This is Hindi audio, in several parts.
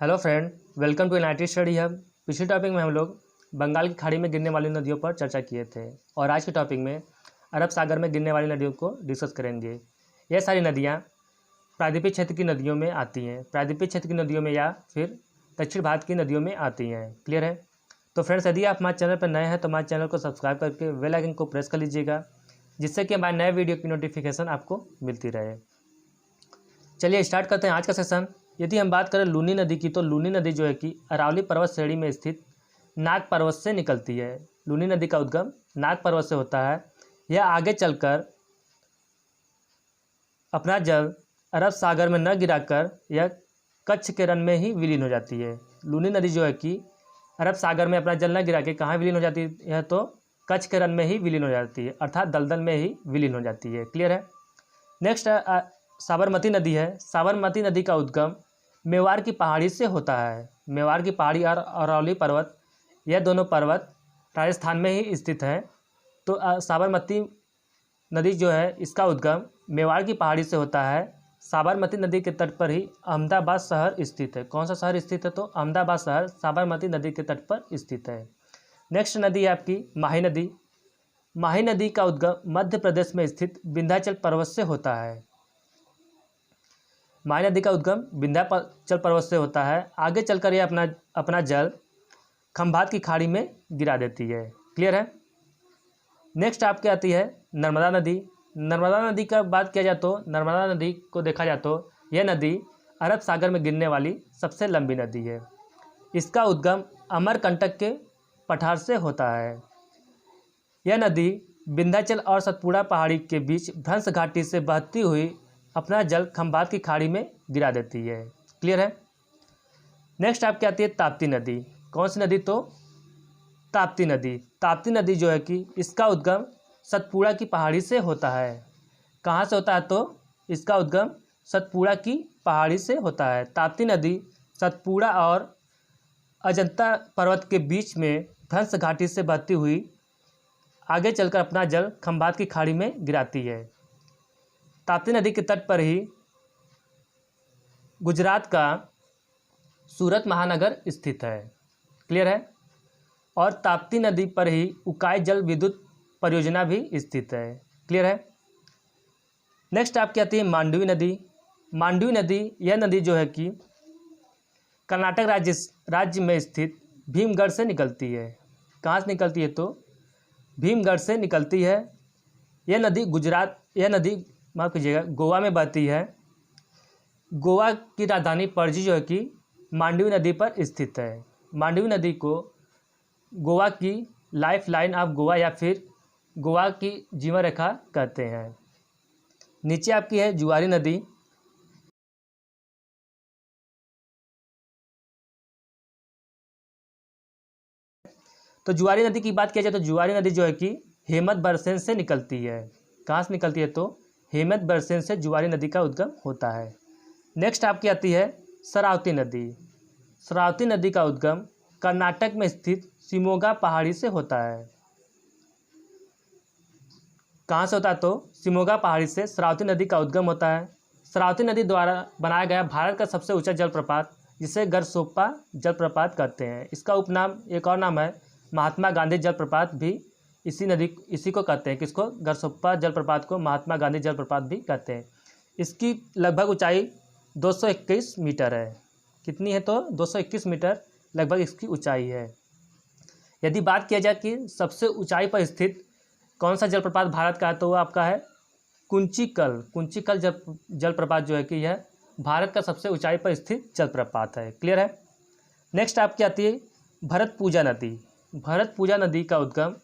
Hello friend, welcome to NIT study hub. पिछले टॉपिक में हम लोग बंगाल की खाड़ी में गिरने वाली नदियों पर चर्चा किए थे और आज के टॉपिक में अरब सागर में गिरने वाली नदियों को डिस्कस करेंगे। यह सारी नदियाँ प्रायद्वीपीय क्षेत्र की नदियों में आती हैं, प्रायद्वीपीय क्षेत्र की नदियों में या फिर दक्षिण भारत की नदियों में आती हैं। क्लियर है? तो फ्रेंड्स, यदि आप हमारे चैनल पर नए हैं तो हमारे चैनल को सब्सक्राइब करके बेल आइकन को प्रेस कर लीजिएगा, जिससे कि हमारे नए वीडियो की नोटिफिकेशन आपको मिलती रहे। चलिए स्टार्ट करते हैं आज का सेशन। यदि हम बात करें लूनी नदी की, तो लूनी नदी जो है कि अरावली पर्वत श्रेणी में स्थित नाग पर्वत से निकलती है। लूनी नदी का उद्गम नाग पर्वत से होता है। यह आगे चलकर अपना जल अरब सागर में न गिराकर यह कच्छ के रन में ही विलीन हो जाती है। लूनी नदी जो है कि अरब सागर में अपना जल न गिरा के कहाँ विलीन हो जाती है, तो कच्छ के रन में ही विलीन हो जाती है, अर्थात दलदल में ही विलीन हो जाती है। क्लियर है? नेक्स्ट साबरमती नदी है। साबरमती नदी का उद्गम मेवाड़ की पहाड़ी से होता है। मेवाड़ की पहाड़ी और अरावली पर्वत, यह दोनों पर्वत राजस्थान में ही स्थित हैं। तो साबरमती नदी जो है इसका उद्गम मेवाड़ की पहाड़ी से होता है। साबरमती नदी के तट पर ही अहमदाबाद शहर स्थित है। कौन सा शहर स्थित है? तो अहमदाबाद शहर साबरमती नदी के तट पर स्थित है। नेक्स्ट नदी है आपकी माही नदी। माही नदी का उद्गम मध्य प्रदेश में स्थित विंध्याचल पर्वत से होता है। माही नदी का उद्गम विंध्याचल पर्वत से होता है। आगे चलकर यह अपना जल खंभात की खाड़ी में गिरा देती है। क्लियर है? नेक्स्ट आपके आती है नर्मदा नदी। नर्मदा नदी का बात किया जाए तो नर्मदा नदी को देखा जाए तो यह नदी अरब सागर में गिरने वाली सबसे लंबी नदी है। इसका उद्गम अमरकंटक के पठार से होता है। यह नदी विंध्याचल और सतपुड़ा पहाड़ी के बीच भ्रंश घाटी से बहती हुई अपना जल खंभात की खाड़ी में गिरा देती है। क्लियर है? नेक्स्ट आपकी आती है ताप्ती नदी। कौन सी नदी? तो ताप्ती नदी। ताप्ती नदी जो है कि इसका उद्गम सतपुड़ा की पहाड़ी से होता है। कहाँ से होता है? तो इसका उद्गम सतपुड़ा की पहाड़ी से होता है। ताप्ती नदी सतपुड़ा और अजंता पर्वत के बीच में भ्रंश घाटी से बहती हुई आगे चलकर अपना जल खंभात की खाड़ी में गिराती है। ताप्ती नदी के तट पर ही गुजरात का सूरत महानगर स्थित है। क्लियर है? और ताप्ती नदी पर ही उकाई जल विद्युत परियोजना भी स्थित है। क्लियर है? नेक्स्ट आपकी आती है मांडवी नदी। मांडवी नदी, यह नदी जो है कि कर्नाटक राज्य में स्थित भीमगढ़ से निकलती है। कहाँ से निकलती है? तो भीमगढ़ से निकलती है। यह नदी माफ़ कीजिएगा, गोवा में बहती है। गोवा की राजधानी पणजी जो है कि मांडवी नदी पर स्थित है। मांडवी नदी को गोवा की लाइफ लाइन ऑफ गोवा या फिर गोवा की जीवन रेखा कहते हैं। नीचे आपकी है जुआरी नदी। तो जुआरी नदी की बात किया जाए तो जुआरी नदी जो है कि हेमत बरसेन से निकलती है। कहाँ से निकलती है? तो हेमत बरसेन से जुआरी नदी का उद्गम होता है। नेक्स्ट आपकी आती है शरावती नदी। शरावती नदी का उद्गम कर्नाटक में स्थित शिमोगा पहाड़ी से होता है। कहाँ से होता है? तो शिमोगा पहाड़ी से शरावती नदी का उद्गम होता है। शरावती नदी द्वारा बनाया गया भारत का सबसे ऊंचा जलप्रपात, जिसे गरसोप्पा जलप्रपात कहते हैं। इसका उपनाम एक और नाम है महात्मा गांधी जलप्रपात भी इसी को कहते हैं। किसको? गरसोप्पा जलप्रपात को महात्मा गांधी जलप्रपात भी कहते हैं। इसकी लगभग ऊंचाई 221 मीटर है। कितनी है? तो 221 मीटर लगभग इसकी ऊंचाई है। यदि बात किया जाए कि सबसे ऊंचाई पर स्थित कौन सा जलप्रपात भारत का है, तो वो आपका है कुंचिकल जलप्रपात जो है कि यह भारत का सबसे ऊंचाई पर स्थित जलप्रपात है। क्लियर है? नेक्स्ट आपकी आती है भरतपूजा नदी। भरतपूजा नदी का उद्गम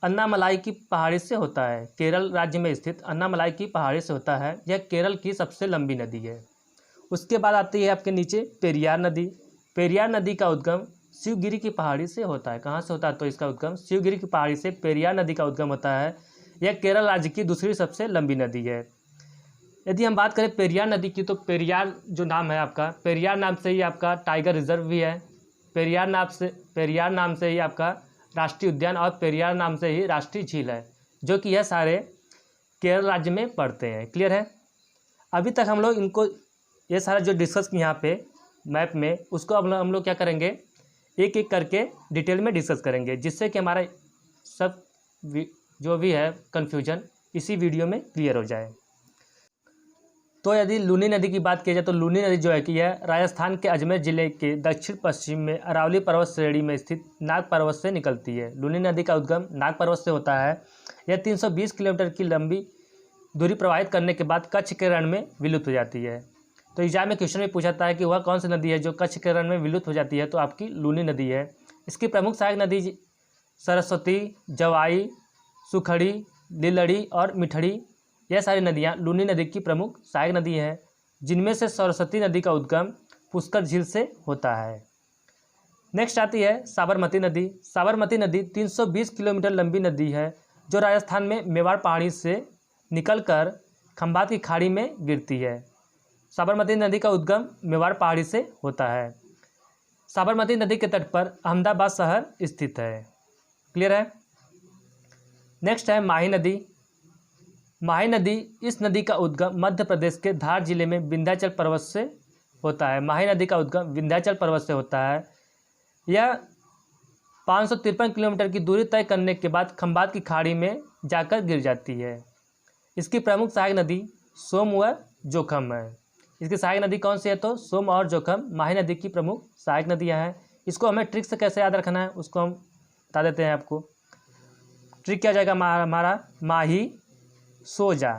अन्नामलाई की पहाड़ी से होता है। केरल राज्य में स्थित अन्नामलाई की पहाड़ी से होता है। यह केरल की सबसे लंबी नदी है। उसके बाद आती है आपके नीचे पेरियार नदी। पेरियार नदी का उद्गम शिवगिरी की पहाड़ी से होता है। कहाँ से होता है? तो इसका उद्गम शिवगिरी की पहाड़ी से पेरियार नदी का उद्गम होता है। यह केरल राज्य की दूसरी सबसे लंबी नदी है। यदि हम बात करें पेरियार नदी की, तो पेरियार जो नाम है आपका, पेरियार नाम से ही आपका टाइगर रिजर्व भी है। पेरियार नाम से ही आपका राष्ट्रीय उद्यान और पेरियार नाम से ही राष्ट्रीय झील है, जो कि यह सारे केरल राज्य में पड़ते हैं। क्लियर है? अभी तक हम लोग इनको ये सारा जो डिस्कस किया यहाँ पे मैप में, उसको अब हम लोग क्या करेंगे, एक एक करके डिटेल में डिस्कस करेंगे, जिससे कि हमारा सब जो भी है कन्फ्यूजन इसी वीडियो में क्लियर हो जाए। तो यदि लूनी नदी की बात की जाए तो लूनी नदी जो है कि यह राजस्थान के अजमेर जिले के दक्षिण पश्चिम में अरावली पर्वत श्रेणी में स्थित नाग पर्वत से निकलती है। लूनी नदी का उद्गम नाग पर्वत से होता है। यह 320 किलोमीटर की लंबी दूरी प्रवाहित करने के बाद कच्छ के रण में विलुप्त हो जाती है। तो एग्जाम में क्वेश्चन में पूछा जाता है कि वह कौन सी नदी है जो कच्छ के रण में विलुप्त हो जाती है, तो आपकी लूनी नदी है। इसकी प्रमुख सहायक नदी सरस्वती, जवाई, सुखड़ी, लीलड़ी और मिठड़ी, यह सारी नदियाँ लूनी नदी की प्रमुख सहायक नदी हैं, जिनमें से सरस्वती नदी का उद्गम पुष्कर झील से होता है। नेक्स्ट आती है साबरमती नदी। साबरमती नदी 320 किलोमीटर लंबी नदी है, जो राजस्थान में मेवाड़ पहाड़ी से निकलकर खंभात की खाड़ी में गिरती है। साबरमती नदी का उद्गम मेवाड़ पहाड़ी से होता है। साबरमती नदी के तट पर अहमदाबाद शहर स्थित है। क्लियर है। नेक्स्ट है माही नदी। माही नदी, इस नदी का उद्गम मध्य प्रदेश के धार जिले में विंध्याचल पर्वत से होता है। माही नदी का उद्गम विंध्याचल पर्वत से होता है। यह 553 किलोमीटर की दूरी तय करने के बाद खंभात की खाड़ी में जाकर गिर जाती है। इसकी प्रमुख सहायक नदी सोम व जोखम है। इसकी सहायक नदी कौन सी है, तो सोम और जोखम माही नदी की प्रमुख सहायक नदियाँ हैं। इसको हमें ट्रिक से कैसे याद रखना है उसको हम बता देते हैं आपको। ट्रिक क्या जाएगा हमारा, माही सोजा,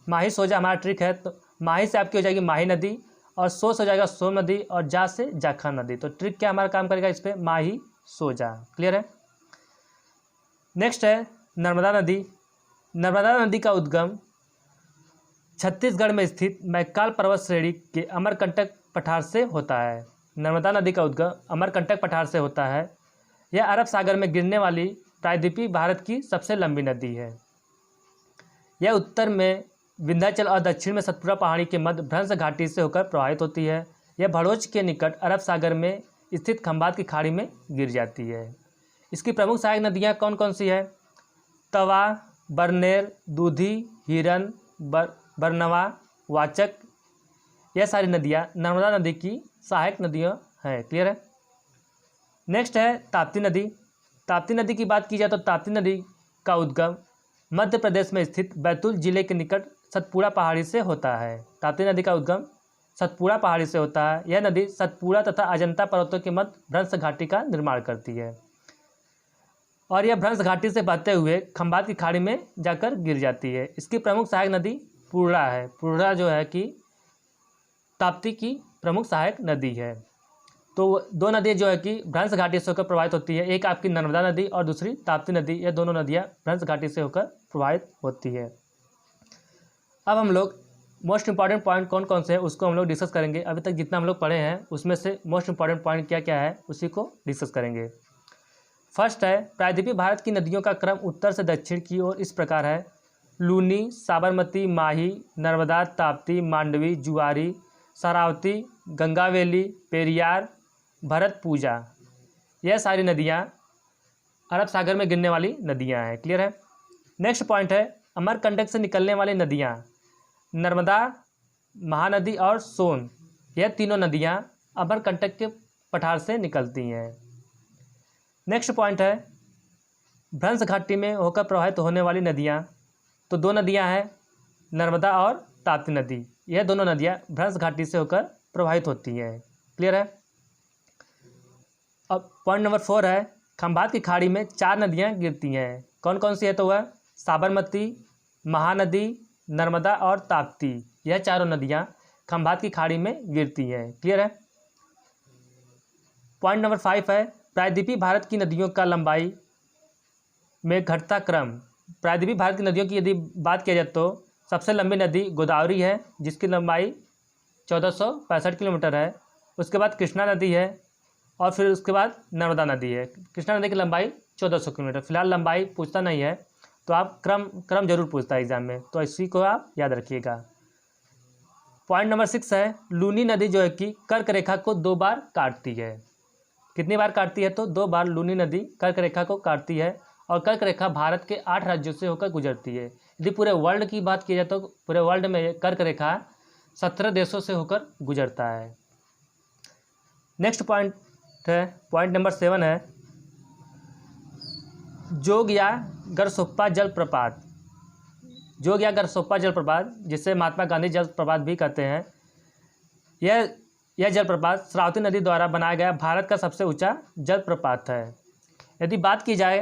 माही सोजा हमारा ट्रिक है। तो माही से आपकी हो जाएगी माही नदी, और सो से हो जाएगा सोम नदी, और जा से जाखा नदी। तो ट्रिक क्या हमारा काम करेगा इस पर, माही सोजा। क्लियर है। नेक्स्ट है नर्मदा नदी। नर्मदा नदी का उद्गम छत्तीसगढ़ में स्थित मैक्काल पर्वत श्रेणी के अमरकंटक पठार से होता है। नर्मदा नदी का उद्गम अमरकंटक पठार से होता है। यह अरब सागर में गिरने वाली प्रायद्वीपीय भारत की सबसे लंबी नदी है। यह उत्तर में विंध्याचल और दक्षिण में सतपुड़ा पहाड़ी के मध्य भ्रंश घाटी से होकर प्रवाहित होती है। यह भड़ोच के निकट अरब सागर में स्थित खंभात की खाड़ी में गिर जाती है। इसकी प्रमुख सहायक नदियाँ कौन कौन सी है, तवा, बरनेर, दूधी, हिरन, बरनवा, वाचक, यह सारी नदियाँ नर्मदा नदी की सहायक नदियाँ हैं। क्लियर है। नेक्स्ट है ताप्ती नदी। ताप्ती नदी की बात की जाए तो ताप्ती नदी का उद्गम मध्य प्रदेश में स्थित बैतूल जिले के निकट सतपुड़ा पहाड़ी से होता है। ताप्ती नदी का उद्गम सतपुड़ा पहाड़ी से होता है। यह नदी सतपुड़ा तथा अजंता पर्वतों के मध्य भ्रंश घाटी का निर्माण करती है, और यह भ्रंश घाटी से बहते हुए खंभात की खाड़ी में जाकर गिर जाती है। इसकी प्रमुख सहायक नदी पुरड़ा है। पुरड़ा जो है कि ताप्ती की प्रमुख सहायक नदी है। तो दो नदियाँ जो है कि भ्रंश घाटी से होकर प्रवाहित होती है, एक आपकी नर्मदा नदी और दूसरी ताप्ती नदी। ये दोनों नदियाँ भ्रंश घाटी से होकर प्रवाहित होती है। अब हम लोग मोस्ट इंपॉर्टेंट पॉइंट कौन कौन से हैं उसको हम लोग डिस्कस करेंगे। अभी तक जितना हम लोग पढ़े हैं उसमें से मोस्ट इंपॉर्टेंट पॉइंट क्या क्या है उसी को डिस्कस करेंगे। फर्स्ट है प्रायद्वीपीय भारत की नदियों का क्रम उत्तर से दक्षिण की ओर इस प्रकार है: लूनी, साबरमती, माही, नर्मदा, ताप्ती, मांडवी, जुआरी, शरावती, गंगावेली, पेरियार, भरतपूजा, यह सारी नदियाँ अरब सागर में गिरने वाली नदियाँ हैं। क्लियर है। नेक्स्ट पॉइंट है अमरकंटक से निकलने वाली नदियाँ नर्मदा, महानदी और सोन, यह तीनों नदियाँ अमरकंटक के पठार से निकलती हैं। नेक्स्ट पॉइंट है भ्रंश घाटी में होकर प्रवाहित होने वाली नदियाँ, तो दो नदियाँ हैं नर्मदा और ताप्ती नदी। यह दोनों नदियाँ भ्रंश घाटी से होकर प्रवाहित होती हैं। क्लियर है। अब पॉइंट नंबर 4 है खंभात की खाड़ी में 4 नदियाँ गिरती हैं। कौन कौन सी है, तो वह साबरमती, महानदी, नर्मदा और ताप्ती, यह चारों नदियाँ खंभात की खाड़ी में गिरती हैं। क्लियर है। पॉइंट नंबर 5 है प्रायद्वीपीय भारत की नदियों का लंबाई में घटता क्रम। प्रायद्वीपीय भारत की नदियों की यदि बात किया जाए तो सबसे लंबी नदी गोदावरी है, जिसकी लंबाई 1465 किलोमीटर है। उसके बाद कृष्णा नदी है, और फिर उसके बाद नर्मदा नदी है। कृष्णा नदी की लंबाई 1400 किलोमीटर। फिलहाल लंबाई पूछता नहीं है, तो आप क्रम जरूर पूछता है एग्जाम में, तो इसी को आप याद रखिएगा। पॉइंट नंबर 6 है लूनी नदी जो है कि कर्क रेखा को 2 बार काटती है। कितनी बार काटती है, तो 2 बार लूनी नदी कर्क रेखा को काटती है, और कर्क रेखा भारत के 8 राज्यों से होकर गुजरती है। यदि पूरे वर्ल्ड की बात की जाए तो पूरे वर्ल्ड में कर्क रेखा 17 देशों से होकर गुजरता है। नेक्स्ट पॉइंट है, पॉइंट नंबर 7 है जोग या गरसोप्पा जलप्रपात। जोग या गरसोप्पा जलप्रपात, जिसे महात्मा गांधी जलप्रपात भी कहते हैं, यह जलप्रपात श्रावती नदी द्वारा बनाया गया भारत का सबसे ऊंचा जलप्रपात है। यदि बात की जाए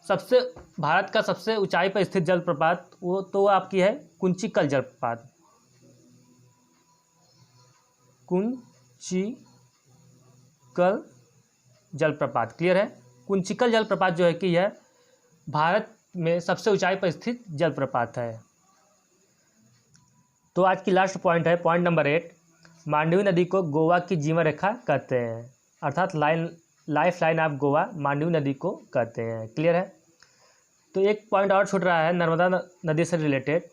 भारत का सबसे ऊंचाई पर स्थित जलप्रपात, वो आपकी है कुंचिकल जलप्रपात। कुंचिकल जलप्रपात, क्लियर है। कुंचिकल जलप्रपात जो है कि यह भारत में सबसे ऊंचाई पर स्थित जलप्रपात है। तो आज की लास्ट पॉइंट है, पॉइंट नंबर 8, मांडवी नदी को गोवा की जीवन रेखा कहते हैं, अर्थात lifeline of Goa Mandovi नदी को कहते हैं, क्लियर है। तो एक पॉइंट और छूट रहा है नर्मदा नदी से रिलेटेड,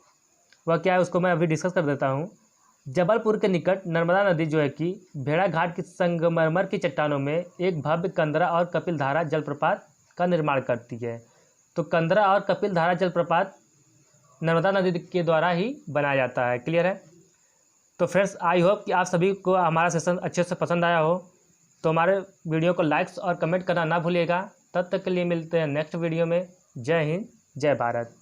वह क्या है उसको मैं अभी डिस्कस कर देता हूँ। जबलपुर के निकट नर्मदा नदी जो है कि भेड़ाघाट की संगमरमर की चट्टानों में एक भव्य कंदरा और कपिलधारा जलप्रपात का निर्माण करती है। तो कंदरा और कपिलधारा जलप्रपात नर्मदा नदी के द्वारा ही बनाया जाता है, क्लियर है। तो फ्रेंड्स, आई होप कि आप सभी को हमारा सेशन अच्छे से पसंद आया हो। तो हमारे वीडियो को लाइक्स और कमेंट करना ना भूलिएगा। तब तक के लिए मिलते हैं नेक्स्ट वीडियो में। जय हिंद, जय भारत।